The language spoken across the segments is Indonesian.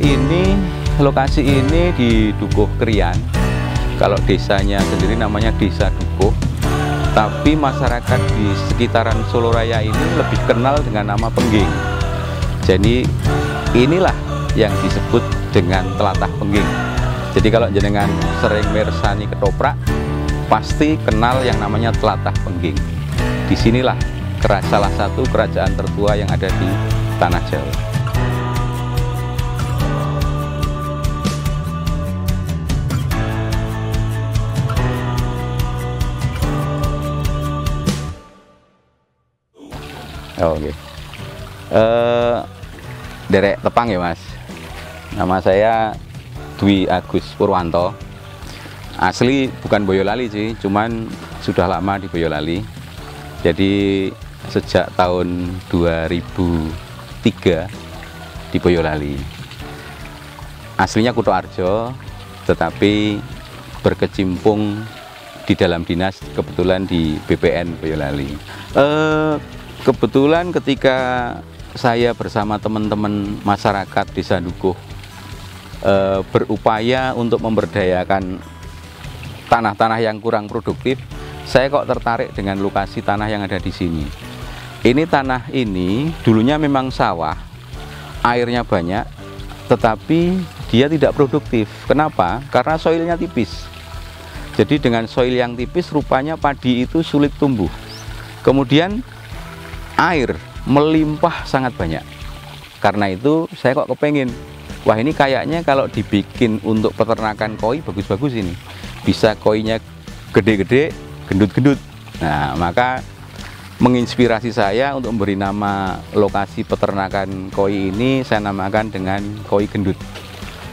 Ini lokasi ini di Dukuh Krian. Kalau desanya sendiri namanya Desa Dukuh, tapi masyarakat di sekitaran Soloraya ini lebih kenal dengan nama Pengging. Jadi inilah yang disebut dengan Tlatah Pengging. Jadi kalau jenengan sering mirsani ketoprak, pasti kenal yang namanya Tlatah Pengging. Disinilah salah satu kerajaan tertua yang ada di Tanah Jawa. Oke. Derek Tepang ya Mas. Nama saya Dwi Agus Purwanto. Asli bukan Boyolali sih, cuman sudah lama di Boyolali. Jadi sejak tahun 2003 di Boyolali. Aslinya Kutoarjo, tetapi berkecimpung di dalam dinas kebetulan di BPN Boyolali. Kebetulan ketika saya bersama teman-teman masyarakat Desa Dukuh berupaya untuk memberdayakan tanah-tanah yang kurang produktif, saya kok tertarik dengan lokasi tanah yang ada di sini. Ini tanah ini dulunya memang sawah, airnya banyak, tetapi dia tidak produktif. Kenapa? Karena soilnya tipis. Jadi dengan soil yang tipis rupanya padi itu sulit tumbuh. Kemudian air melimpah sangat banyak. Karena itu saya kok kepengen, wah ini kayaknya kalau dibikin untuk peternakan koi bagus-bagus ini. Bisa koinya gede-gede, gendut-gendut. Nah, maka menginspirasi saya untuk memberi nama lokasi peternakan koi ini, saya namakan dengan koi gendut.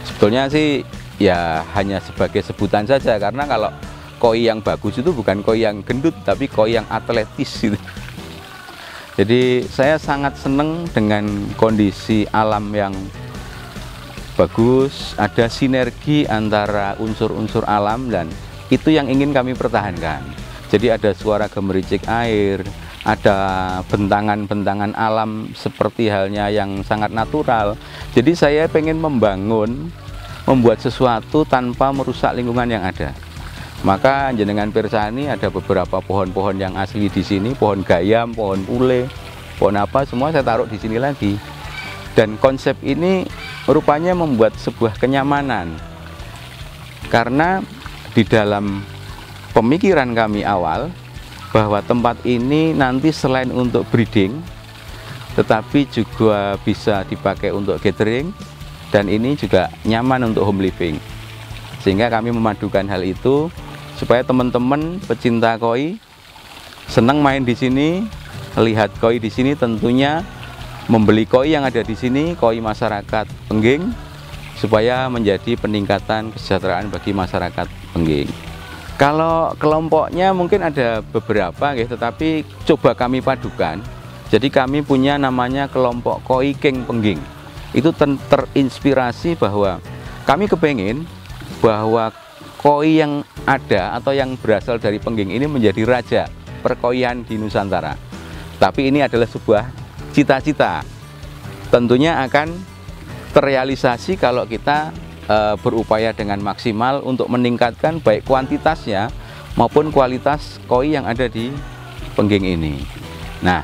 Sebetulnya sih ya hanya sebagai sebutan saja, karena kalau koi yang bagus itu bukan koi yang gendut, tapi koi yang atletis gitu. Jadi saya sangat senang dengan kondisi alam yang bagus, ada sinergi antara unsur-unsur alam dan itu yang ingin kami pertahankan. Jadi ada suara gemericik air, ada bentangan-bentangan alam seperti halnya yang sangat natural. Jadi saya pengen membuat sesuatu tanpa merusak lingkungan yang ada. Maka jenengan pirsani ada beberapa pohon-pohon yang asli di sini, pohon gayam, pohon ule, pohon apa, semua saya taruh di sini lagi. Dan konsep ini rupanya membuat sebuah kenyamanan. Karena di dalam pemikiran kami awal bahwa tempat ini nanti selain untuk breeding, tetapi juga bisa dipakai untuk gathering, dan ini juga nyaman untuk home living. Sehingga kami memadukan hal itu supaya teman-teman pecinta koi senang main di sini, lihat koi di sini, tentunya membeli koi yang ada di sini, koi masyarakat Pengging, supaya menjadi peningkatan kesejahteraan bagi masyarakat Pengging. Kalau kelompoknya mungkin ada beberapa, tetapi coba kami padukan. Jadi kami punya namanya kelompok koi King Pengging. Itu terinspirasi bahwa kami kepengen bahwa koi yang ada atau yang berasal dari Pengging ini menjadi raja perkoian di Nusantara. Tapi ini adalah sebuah cita-cita. Tentunya akan terrealisasi kalau kita berupaya dengan maksimal untuk meningkatkan baik kuantitasnya maupun kualitas koi yang ada di Pengging ini. Nah,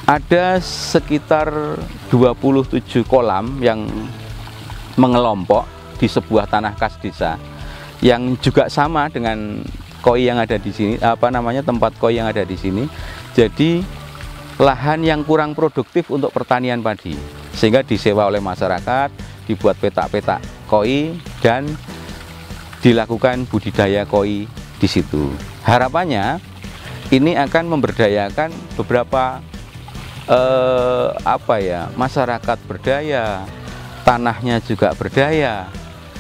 ada sekitar 27 kolam yang mengelompok di sebuah tanah kas desa yang juga sama dengan koi yang ada di sini, tempat koi yang ada di sini. Jadi lahan yang kurang produktif untuk pertanian padi, sehingga disewa oleh masyarakat, dibuat petak-petak koi dan dilakukan budidaya koi di situ. Harapannya ini akan memberdayakan beberapa masyarakat berdaya, tanahnya juga berdaya,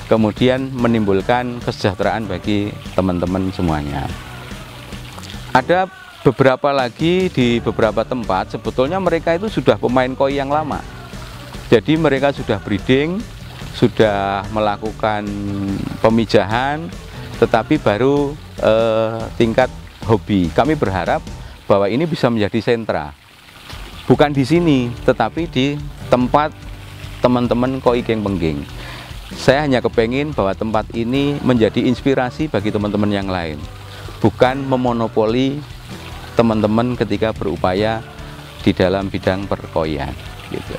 kemudian menimbulkan kesejahteraan bagi teman-teman semuanya. Ada beberapa lagi di beberapa tempat, sebetulnya mereka itu sudah pemain koi yang lama. Jadi mereka sudah breeding, sudah melakukan pemijahan, tetapi baru tingkat hobi. Kami berharap bahwa ini bisa menjadi sentra. Bukan di sini, tetapi di tempat teman-teman koi geng pengging. Saya hanya kepengin bahwa tempat ini menjadi inspirasi bagi teman-teman yang lain, bukan memonopoli teman-teman ketika berupaya di dalam bidang perkoian gitu.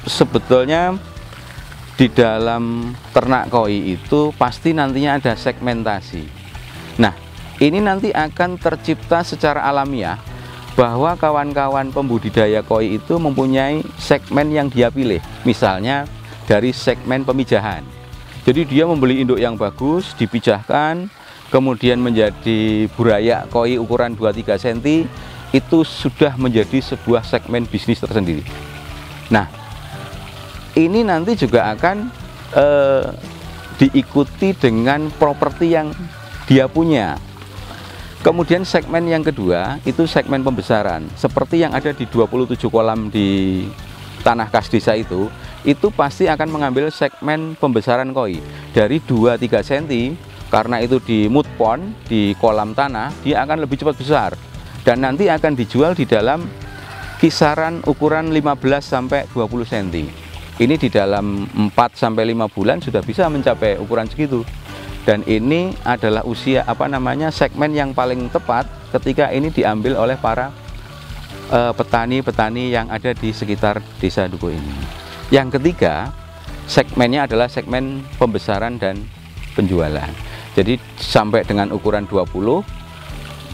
Sebetulnya di dalam ternak koi itu pasti nantinya ada segmentasi. Nah, ini nanti akan tercipta secara alamiah bahwa kawan-kawan pembudidaya koi itu mempunyai segmen yang dia pilih. Misalnya dari segmen pemijahan. Jadi dia membeli induk yang bagus, dipijahkan, kemudian menjadi burayak koi ukuran 2-3 cm, itu sudah menjadi sebuah segmen bisnis tersendiri. Nah, ini nanti juga akan diikuti dengan properti yang dia punya. Kemudian segmen yang kedua itu segmen pembesaran, seperti yang ada di 27 kolam di tanah kas desa itu pasti akan mengambil segmen pembesaran koi dari 2-3 cm, karena itu di mud pond, di kolam tanah, dia akan lebih cepat besar dan nanti akan dijual di dalam kisaran ukuran 15-20 cm. Ini di dalam 4-5 bulan sudah bisa mencapai ukuran segitu. Dan ini adalah usia segmen yang paling tepat ketika ini diambil oleh para petani-petani yang ada di sekitar desa Dukuh ini. Yang ketiga, segmennya adalah segmen pembesaran dan penjualan. Jadi sampai dengan ukuran 20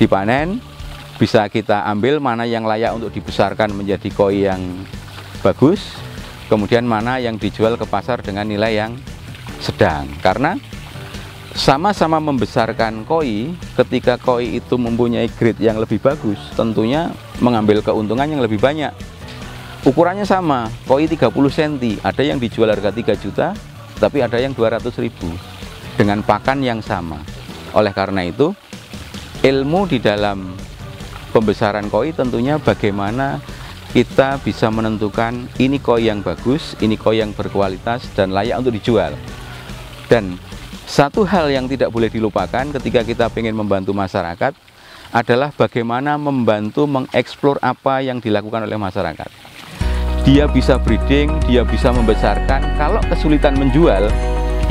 dipanen, bisa kita ambil mana yang layak untuk dibesarkan menjadi koi yang bagus, kemudian mana yang dijual ke pasar dengan nilai yang sedang. Karena sama-sama membesarkan koi, ketika koi itu mempunyai grade yang lebih bagus, tentunya mengambil keuntungan yang lebih banyak. Ukurannya sama, koi 30 cm, ada yang dijual harga 3 juta, tapi ada yang 200.000 dengan pakan yang sama. Oleh karena itu, ilmu di dalam pembesaran koi tentunya bagaimana kita bisa menentukan ini koi yang bagus, ini koi yang berkualitas dan layak untuk dijual. Dan satu hal yang tidak boleh dilupakan ketika kita ingin membantu masyarakat adalah bagaimana membantu mengeksplor apa yang dilakukan oleh masyarakat. Dia bisa breeding, dia bisa membesarkan. Kalau kesulitan menjual,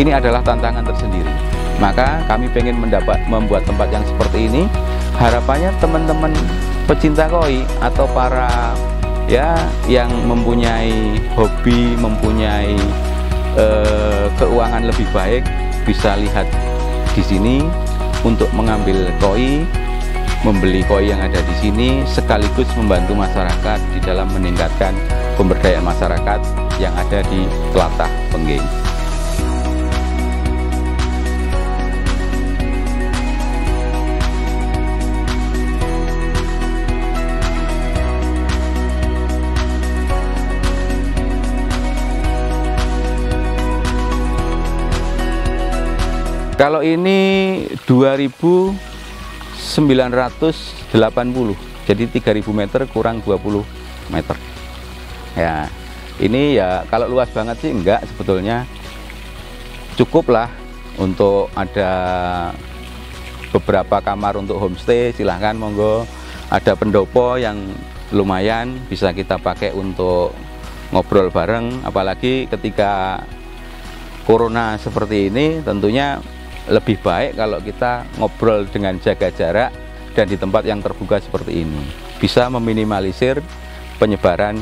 ini adalah tantangan tersendiri. Maka kami ingin membuat tempat yang seperti ini. Harapannya teman-teman pecinta koi atau para yang mempunyai hobi, mempunyai keuangan lebih baik, bisa lihat di sini untuk mengambil koi, membeli koi yang ada di sini, sekaligus membantu masyarakat di dalam meningkatkan pemberdayaan masyarakat yang ada di Tlatah Pengging. Kalau ini 2.980, jadi 3.000 meter kurang 20 meter. Ya, ini ya kalau luas banget sih enggak, sebetulnya cukup lah untuk ada beberapa kamar untuk homestay, silahkan monggo. Ada pendopo yang lumayan bisa kita pakai untuk ngobrol bareng, apalagi ketika corona seperti ini tentunya lebih baik kalau kita ngobrol dengan jaga jarak dan di tempat yang terbuka seperti ini, bisa meminimalisir penyebaran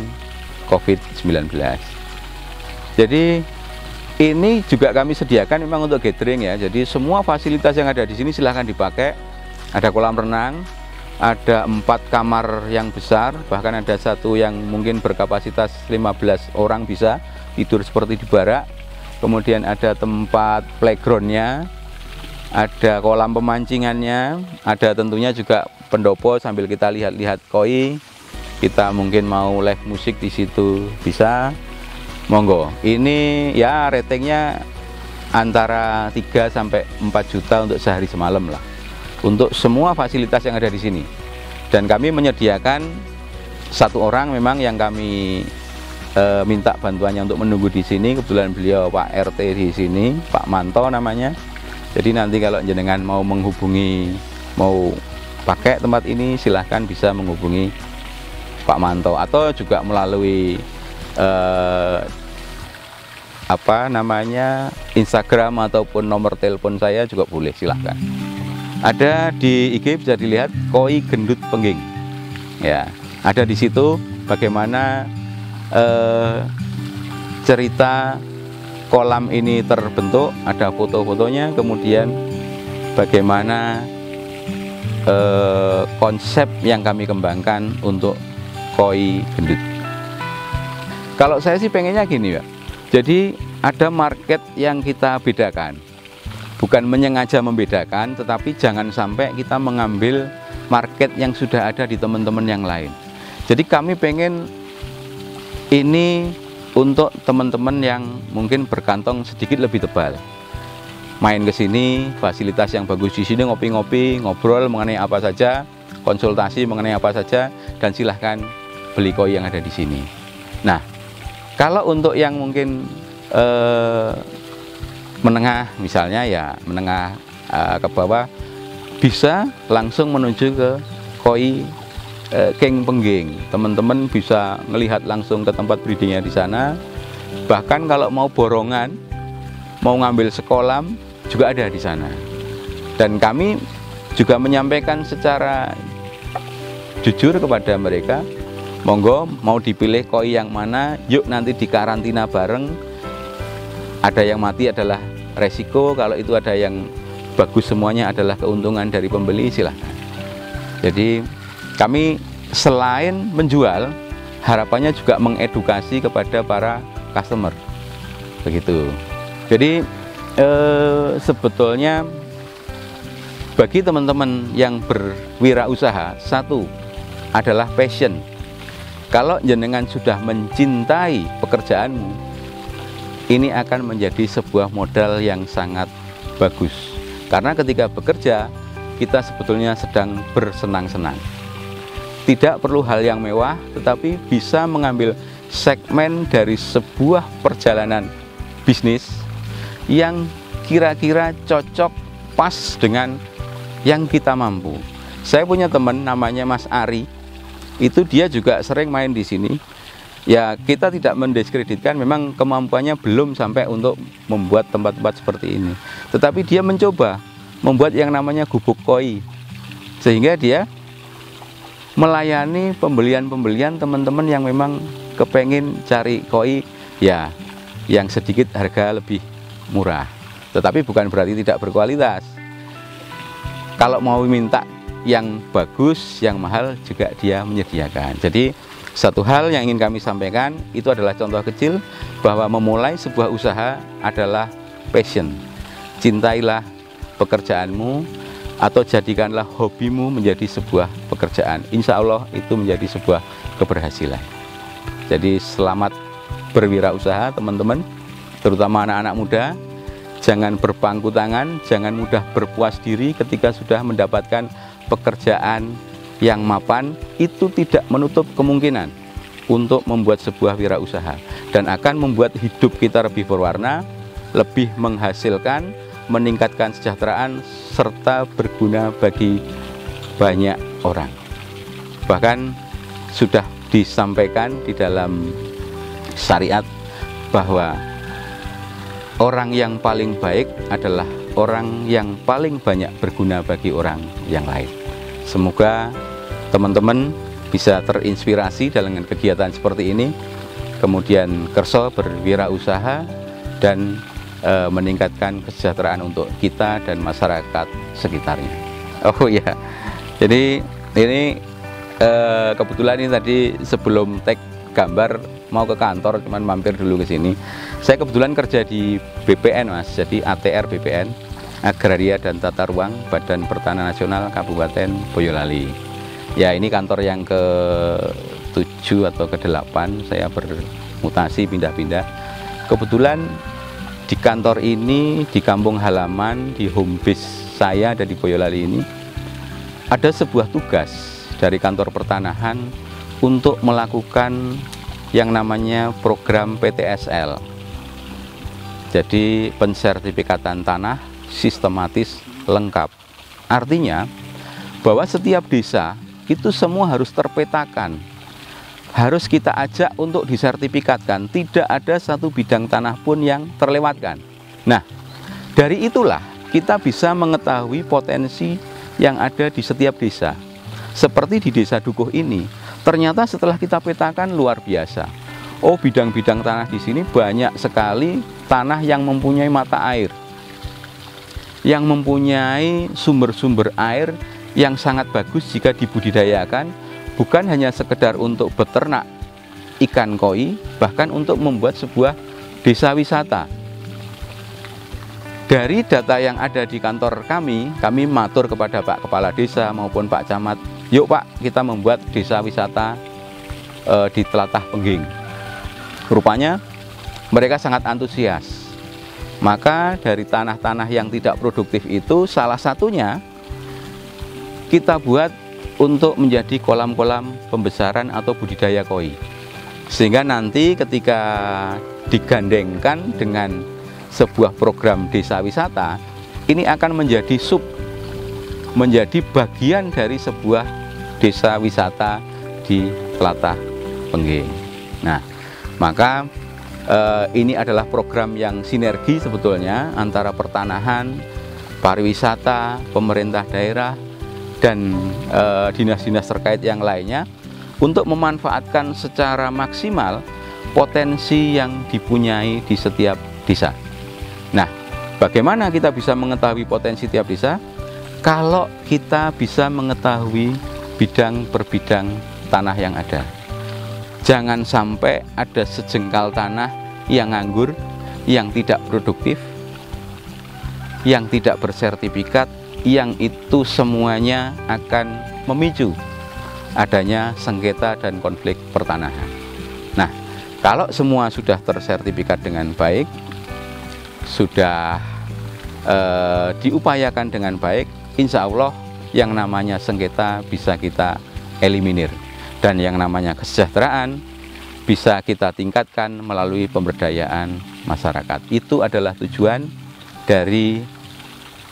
COVID-19. Jadi ini juga kami sediakan memang untuk gathering ya, jadi semua fasilitas yang ada di sini silahkan dipakai. Ada kolam renang, ada 4 kamar yang besar, bahkan ada satu yang mungkin berkapasitas 15 orang bisa tidur seperti di barak. Kemudian ada tempat playgroundnya, ada kolam pemancingannya, ada tentunya juga pendopo sambil kita lihat-lihat koi. Kita mungkin mau live musik di situ bisa, monggo. Ini ya ratingnya antara 3 sampai 4 juta untuk sehari semalam lah, untuk semua fasilitas yang ada di sini. Dan kami menyediakan satu orang memang yang kami minta bantuannya untuk menunggu di sini. Kebetulan beliau Pak RT di sini, Pak Manto namanya. Jadi nanti kalau jenengan mau menghubungi, mau pakai tempat ini, silahkan bisa menghubungi Pak Manto, atau juga melalui Instagram ataupun nomor telepon saya juga boleh, silahkan. Ada di IG bisa dilihat koi gendut pengging. Ya, ada di situ bagaimana cerita kolam ini terbentuk, ada foto-fotonya, kemudian bagaimana konsep yang kami kembangkan untuk koi gendut. Kalau saya sih pengennya gini ya, jadi ada market yang kita bedakan, bukan menyengaja membedakan, tetapi jangan sampai kita mengambil market yang sudah ada di teman-teman yang lain. Jadi kami pengen ini untuk teman-teman yang mungkin berkantong sedikit lebih tebal, main ke sini, fasilitas yang bagus di sini, ngopi-ngopi, ngobrol mengenai apa saja, konsultasi mengenai apa saja, dan silahkan beli koi yang ada di sini. Nah, kalau untuk yang mungkin menengah, misalnya ya menengah ke bawah, bisa langsung menuju ke koi King Pengging. Teman-teman bisa melihat langsung ke tempat breedingnya di sana. Bahkan kalau mau borongan, mau ngambil sekolam, juga ada di sana. Dan kami juga menyampaikan secara jujur kepada mereka, monggo mau dipilih koi yang mana, yuk nanti dikarantina bareng. Ada yang mati adalah resiko, kalau itu ada yang bagus semuanya adalah keuntungan dari pembeli, silahkan. Jadi kami selain menjual, harapannya juga mengedukasi kepada para customer, begitu. Jadi sebetulnya bagi teman-teman yang berwirausaha, satu adalah passion. Kalau jenengan sudah mencintai pekerjaanmu, ini akan menjadi sebuah modal yang sangat bagus. Karena ketika bekerja, kita sebetulnya sedang bersenang-senang. Tidak perlu hal yang mewah, tetapi bisa mengambil segmen dari sebuah perjalanan bisnis yang kira-kira cocok pas dengan yang kita mampu. Saya punya teman namanya Mas Ari, itu dia juga sering main di sini. Ya, kita tidak mendiskreditkan, memang kemampuannya belum sampai untuk membuat tempat-tempat seperti ini. Tetapi dia mencoba membuat yang namanya gubuk koi, sehingga dia melayani pembelian-pembelian teman-teman yang memang kepengen cari koi ya yang sedikit harga lebih murah. Tetapi bukan berarti tidak berkualitas. Kalau mau minta yang bagus, yang mahal juga dia menyediakan. Jadi satu hal yang ingin kami sampaikan, itu adalah contoh kecil bahwa memulai sebuah usaha adalah passion. Cintailah pekerjaanmu atau jadikanlah hobimu menjadi sebuah pekerjaan. Insya Allah itu menjadi sebuah keberhasilan. Jadi selamat berwirausaha teman-teman, terutama anak-anak muda. Jangan berpangku tangan, jangan mudah berpuas diri ketika sudah mendapatkan pekerjaan yang mapan. Itu tidak menutup kemungkinan untuk membuat sebuah wirausaha dan akan membuat hidup kita lebih berwarna, lebih menghasilkan, meningkatkan kesejahteraan, serta berguna bagi banyak orang. Bahkan sudah disampaikan di dalam syariat bahwa orang yang paling baik adalah orang yang paling banyak berguna bagi orang yang lain. Semoga teman-teman bisa terinspirasi dengan kegiatan seperti ini, kemudian kerso berwirausaha dan meningkatkan kesejahteraan untuk kita dan masyarakat sekitarnya. Oh ya, jadi ini kebetulan ini tadi sebelum tag gambar mau ke kantor, cuman mampir dulu ke sini. Saya kebetulan kerja di BPN Mas, jadi ATR BPN, Agraria dan Tata Ruang Badan Pertanahan Nasional Kabupaten Boyolali. Ya, ini kantor yang ke-7 atau ke-8, saya bermutasi pindah-pindah. Kebetulan di kantor ini, di kampung halaman, di home base saya ada di Boyolali ini, ada sebuah tugas dari kantor pertanahan untuk melakukan yang namanya program PTSL. Jadi pensertifikatan tanah sistematis lengkap. Artinya bahwa setiap desa itu semua harus terpetakan harus kita ajak untuk disertifikatkan. Tidak ada satu bidang tanah pun yang terlewatkan. Nah, dari itulah kita bisa mengetahui potensi yang ada di setiap desa. Seperti di Desa Dukuh ini, ternyata setelah kita petakan luar biasa. Oh, bidang-bidang tanah di sini banyak sekali tanah yang mempunyai mata air, yang mempunyai sumber-sumber air yang sangat bagus jika dibudidayakan, bukan hanya sekedar untuk beternak ikan koi, bahkan untuk membuat sebuah desa wisata. Dari data yang ada di kantor kami matur kepada Pak Kepala Desa maupun Pak Camat, yuk Pak, kita membuat desa wisata di Tlatah Pengging. Rupanya mereka sangat antusias. Maka dari tanah-tanah yang tidak produktif itu, salah satunya kita buat untuk menjadi kolam-kolam pembesaran atau budidaya koi. Sehingga nanti ketika digandengkan dengan sebuah program desa wisata, ini akan menjadi menjadi bagian dari sebuah desa wisata di Tlatah Pengging. Nah, maka ini adalah program yang sinergi sebetulnya antara pertanahan, pariwisata, pemerintah daerah, dan dinas-dinas terkait yang lainnya untuk memanfaatkan secara maksimal potensi yang dipunyai di setiap desa. Nah, bagaimana kita bisa mengetahui potensi tiap desa? Kalau kita bisa mengetahui bidang per bidang tanah yang ada. Jangan sampai ada sejengkal tanah yang nganggur, yang tidak produktif, yang tidak bersertifikat, yang itu semuanya akan memicu adanya sengketa dan konflik pertanahan. Nah, kalau semua sudah tersertifikat dengan baik, sudah diupayakan dengan baik, insya Allah yang namanya sengketa bisa kita eliminir. Dan yang namanya kesejahteraan bisa kita tingkatkan melalui pemberdayaan masyarakat. Itu adalah tujuan dari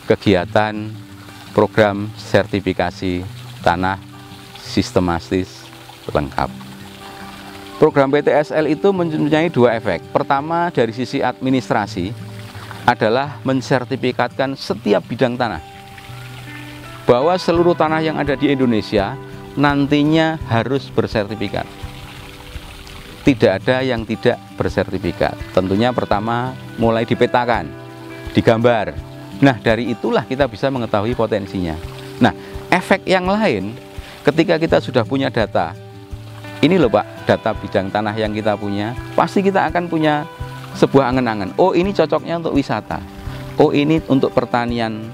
kegiatan program sertifikasi tanah sistematis lengkap. Program PTSL itu mempunyai dua efek. Pertama, dari sisi administrasi adalah mensertifikatkan setiap bidang tanah, bahwa seluruh tanah yang ada di Indonesia nantinya harus bersertifikat. Tidak ada yang tidak bersertifikat. Tentunya pertama mulai dipetakan, digambar. Nah, dari itulah kita bisa mengetahui potensinya. Nah, efek yang lain ketika kita sudah punya data, ini loh Pak, data bidang tanah yang kita punya, pasti kita akan punya sebuah angan-angan. Oh, ini cocoknya untuk wisata. Oh, ini untuk pertanian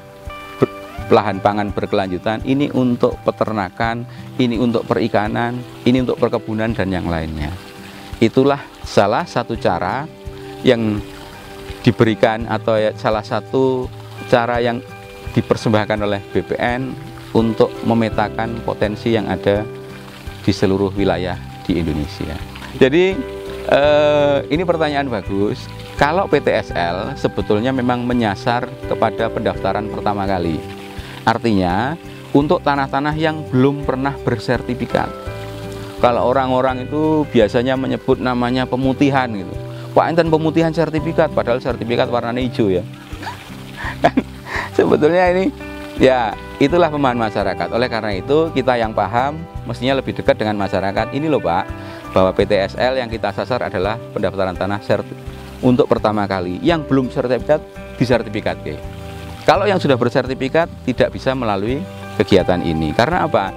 lahan pangan berkelanjutan, ini untuk peternakan, ini untuk perikanan, ini untuk perkebunan dan yang lainnya. Itulah salah satu cara yang diberikan atau salah satu cara yang dipersembahkan oleh BPN untuk memetakan potensi yang ada di seluruh wilayah di Indonesia. Jadi ini pertanyaan bagus. Kalau PTSL sebetulnya memang menyasar kepada pendaftaran pertama kali. Artinya untuk tanah-tanah yang belum pernah bersertifikat. Kalau orang-orang itu biasanya menyebut namanya pemutihan gitu. Pak, enten pemutihan sertifikat, padahal sertifikat warnanya hijau ya. Sebetulnya ini ya itulah pemahaman masyarakat. Oleh karena itu kita yang paham mestinya lebih dekat dengan masyarakat. Ini loh Pak, bahwa PTSL yang kita sasar adalah pendaftaran tanah untuk pertama kali. Yang belum sertifikat disertifikatkan. Kalau yang sudah bersertifikat tidak bisa melalui kegiatan ini. Karena apa?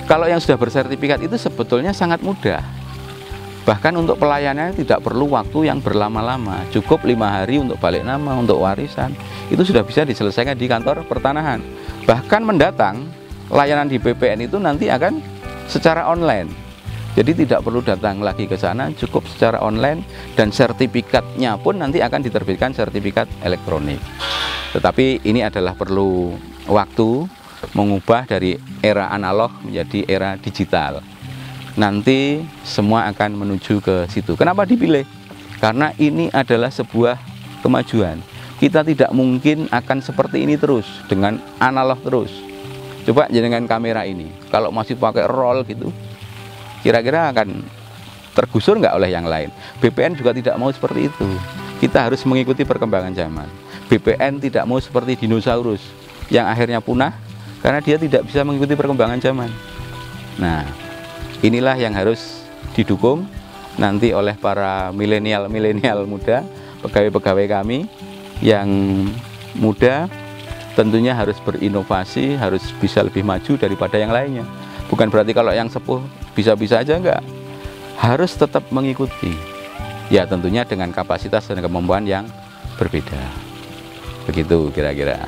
Kalau yang sudah bersertifikat itu sebetulnya sangat mudah. Bahkan untuk pelayanannya tidak perlu waktu yang berlama-lama. Cukup 5 hari untuk balik nama, untuk warisan. Itu sudah bisa diselesaikan di kantor pertanahan. Bahkan mendatang, layanan di BPN itu nanti akan secara online. Jadi tidak perlu datang lagi ke sana, cukup secara online. Dan sertifikatnya pun nanti akan diterbitkan sertifikat elektronik. Tetapi ini adalah perlu waktu mengubah dari era analog menjadi era digital. Nanti semua akan menuju ke situ. Kenapa dipilih? Karena ini adalah sebuah kemajuan. Kita tidak mungkin akan seperti ini terus, dengan analog terus. Coba dengan kamera ini, kalau masih pakai roll gitu, kira-kira akan tergusur nggak oleh yang lain. BPN juga tidak mau seperti itu. Kita harus mengikuti perkembangan zaman. BPN tidak mau seperti dinosaurus yang akhirnya punah karena dia tidak bisa mengikuti perkembangan zaman. Nah, inilah yang harus didukung nanti oleh para milenial muda, pegawai-pegawai kami yang muda. Tentunya harus berinovasi, harus bisa lebih maju daripada yang lainnya. Bukan berarti kalau yang sepuh bisa-bisa aja, enggak. Harus tetap mengikuti. Ya tentunya dengan kapasitas dan kemampuan yang berbeda. Begitu kira-kira.